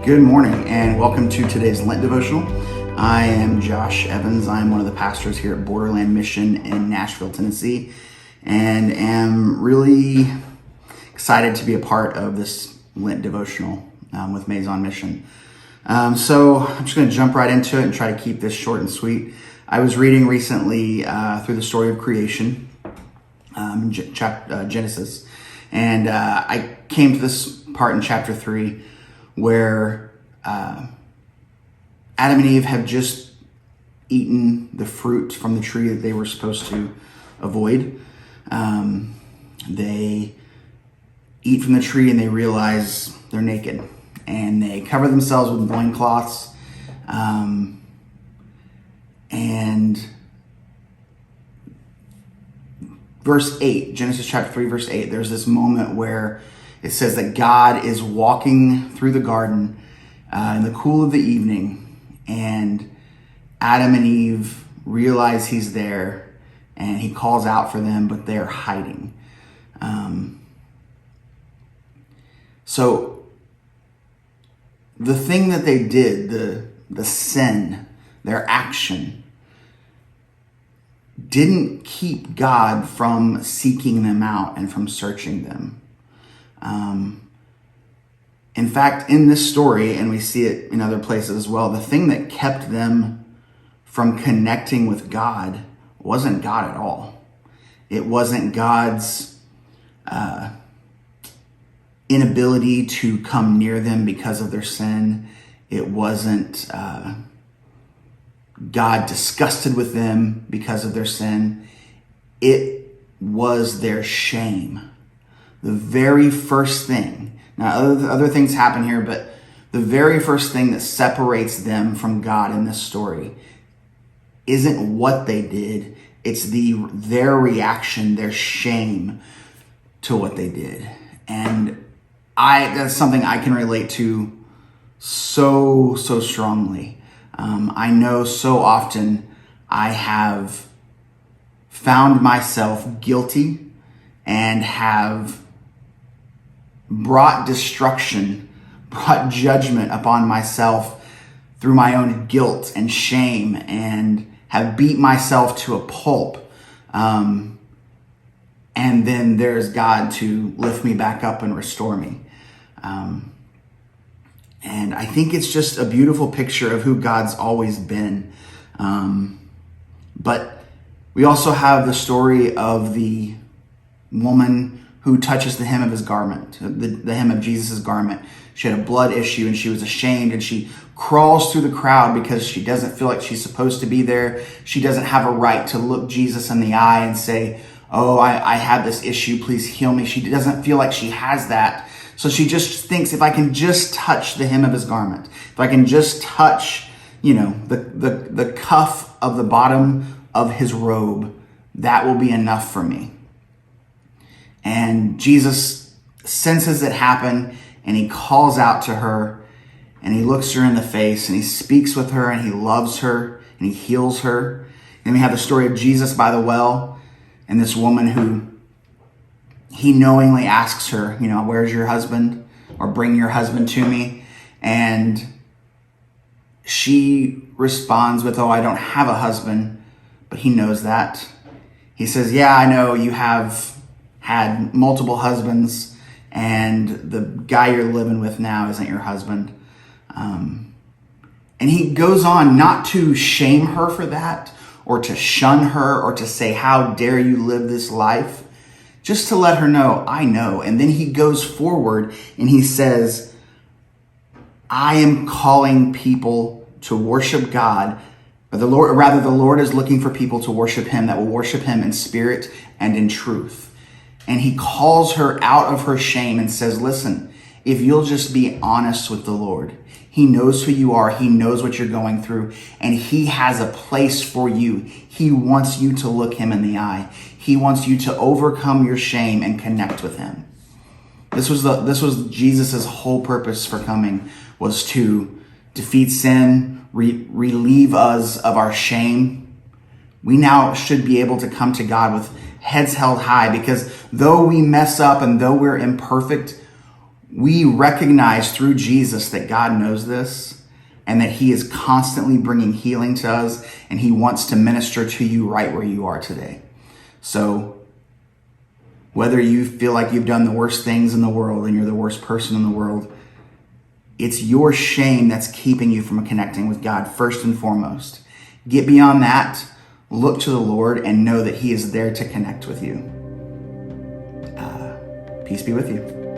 Good morning and welcome to today's Lent Devotional. I am Josh Evans. I'm one of the pastors here at Borderland Mission in Nashville, Tennessee, and am really excited to be a part of this Lent Devotional with Maison Mission. So I'm just going to jump right into it and try to keep this short and sweet. I was reading recently through the story of creation, Genesis, and I came to this part in chapter 3 where Adam and Eve have just eaten the fruit from the tree that they were supposed to avoid. They eat from the tree and they realize they're naked, and they cover themselves with loincloths. And verse 8, Genesis chapter 3, verse 8, there's this moment where it says that God is walking through the garden in the cool of the evening, and Adam and Eve realize he's there, and he calls out for them, but they're hiding. So the thing that they did, the sin, their action, didn't keep God from seeking them out and from searching them. In fact, in this story, and we see it in other places as well, the thing that kept them from connecting with God wasn't God at all. It wasn't God's inability to come near them because of their sin. It wasn't God disgusted with them because of their sin. It was their shame. The very first thing, now other things happen here, but the very first thing that separates them from God in this story isn't what they did. It's their reaction, their shame to what they did. And that's something I can relate to so strongly. I know so often I have found myself guilty and have brought destruction, brought judgment upon myself through my own guilt and shame, and have beat myself to a pulp. And then there's God to lift me back up and restore me. And I think it's just a beautiful picture of who God's always been. But we also have the story of the woman who touches the hem of his garment, the hem of Jesus' garment. She had a blood issue and she was ashamed, and she crawls through the crowd because she doesn't feel like she's supposed to be there. She doesn't have a right to look Jesus in the eye and say, oh, I have this issue, please heal me. She doesn't feel like she has that. So she just thinks, if I can just touch the hem of his garment, if I can just touch, the cuff of the bottom of his robe, that will be enough for me. And Jesus senses it happen, and he calls out to her, and he looks her in the face, and he speaks with her, and he loves her, and he heals her. Then we have the story of Jesus by the well, and this woman who he knowingly asks her, where's your husband? Or bring your husband to me. And she responds with, oh, I don't have a husband, but he knows that. He says, yeah, I know you have had multiple husbands, and the guy you're living with now isn't your husband. And he goes on not to shame her for that, or to shun her, or to say, how dare you live this life, just to let her know, I know. And then he goes forward and he says, I am calling people to worship God. The Lord is looking for people to worship him, that will worship him in spirit and in truth. And he calls her out of her shame and says, listen, if you'll just be honest with the Lord, he knows who you are. He knows what you're going through, and he has a place for you. He wants you to look him in the eye. He wants you to overcome your shame and connect with him. This was Jesus' whole purpose for coming, was to defeat sin, relieve us of our shame. We now should be able to come to God with heads held high, because though we mess up and though we're imperfect, we recognize through Jesus that God knows this and that he is constantly bringing healing to us, and he wants to minister to you right where you are today. So whether you feel like you've done the worst things in the world and you're the worst person in the world, it's your shame that's keeping you from connecting with God first and foremost. Get beyond that, look to the Lord, and know that he is there to connect with you. Peace be with you.